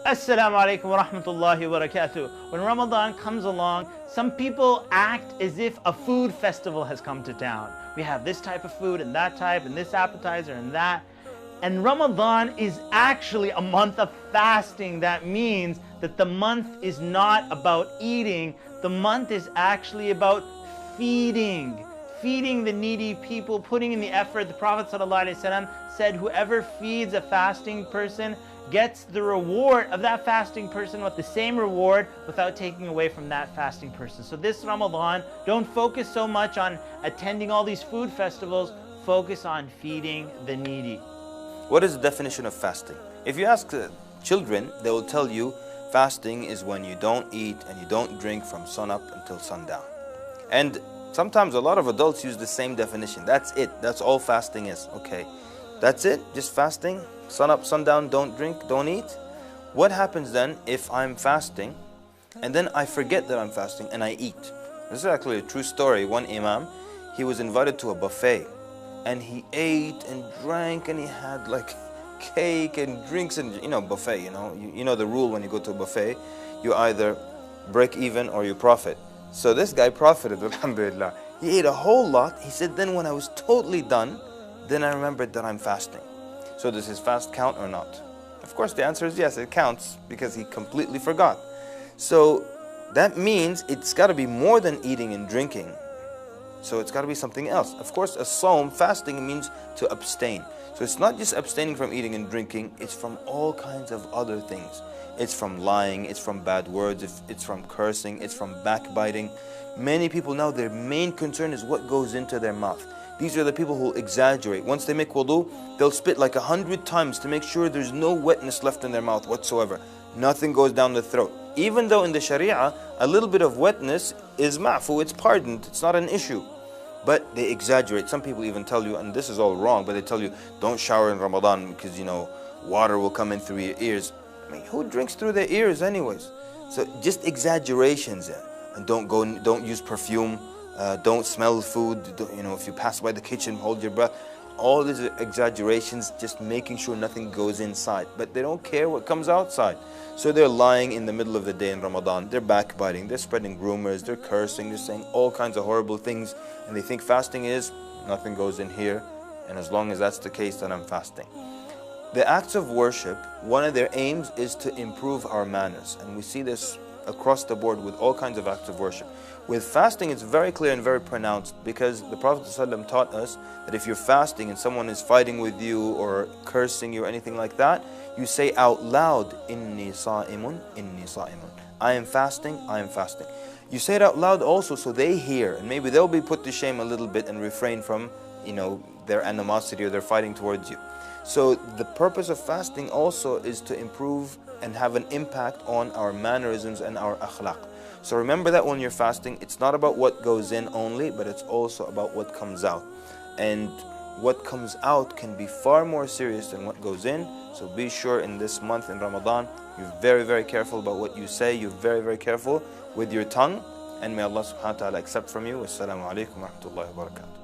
Assalamu alaikum wa rahmatullahi wa barakatuh. When Ramadan comes along, some people act as if a food festival has come to town. We have this type of food and that type and this appetizer and that. And Ramadan is actually a month of fasting. That means that the month is not about eating. The month is actually about feeding the needy people, putting in the effort. The Prophet ﷺ said, whoever feeds a fasting person gets the reward of that fasting person with the same reward without taking away from that fasting person. So this Ramadan, don't focus so much on attending all these food festivals, focus on feeding the needy. What is the definition of fasting? If you ask children, they will tell you fasting is when you don't eat and you don't drink from sunup until sundown. And sometimes a lot of adults use the same definition. That's it. That's all fasting is. Okay, that's it? Just fasting? Sunup, sundown, don't drink, don't eat? What happens then if I'm fasting and then I forget that I'm fasting and I eat? This is actually a true story. One imam, he was invited to a buffet and he ate and drank and he had like cake and drinks and buffet, you know the rule when you go to a buffet, you either break even or you profit. So this guy profited, alhamdulillah. He ate a whole lot. He said, then when I was totally done, then I remembered that I'm fasting. So does his fast count or not? Of course the answer is yes, it counts because he completely forgot. So that means it's got to be more than eating and drinking. So it's got to be something else. Of course, a sawm, fasting, means to abstain. So it's not just abstaining from eating and drinking, it's from all kinds of other things. It's from lying, it's from bad words, it's from cursing, it's from backbiting. Many people now, their main concern is what goes into their mouth. These are the people who exaggerate. Once they make wudu, they'll spit like 100 times to make sure there's no wetness left in their mouth whatsoever. Nothing goes down the throat. Even though in the Sharia, a little bit of wetness is ma'fu, it's pardoned, it's not an issue. But they exaggerate. Some people even tell you, and this is all wrong, but they tell you, don't shower in Ramadan because, water will come in through your ears. I mean, who drinks through their ears anyways? So just exaggerations there. And don't use perfume. Don't smell food. If you pass by the kitchen, hold your breath. All these exaggerations, just making sure nothing goes inside. But they don't care what comes outside. So they're lying in the middle of the day in Ramadan. They're backbiting. They're spreading rumors. They're cursing. They're saying all kinds of horrible things. And they think fasting is nothing goes in here. And as long as that's the case, then I'm fasting. The acts of worship, one of their aims is to improve our manners. And we see this across the board with all kinds of acts of worship. With fasting, it's very clear and very pronounced because the Prophet ﷺ taught us that if you're fasting and someone is fighting with you or cursing you or anything like that, you say out loud, Inni sa'imun, inni sa'imun. I am fasting, I am fasting. You say it out loud also so they hear, and maybe they'll be put to shame a little bit and refrain from, their animosity or their fighting towards you. So the purpose of fasting also is to improve and have an impact on our mannerisms and our akhlaq. So remember that when you're fasting, it's not about what goes in only, but it's also about what comes out. And what comes out can be far more serious than what goes in. So be sure in this month in Ramadan, you're very, very careful about what you say. You're very, very careful with your tongue. And may Allah subhanahu wa ta'ala accept from you. Wassalamu alaikum wa rahmatullahi wa barakatuh.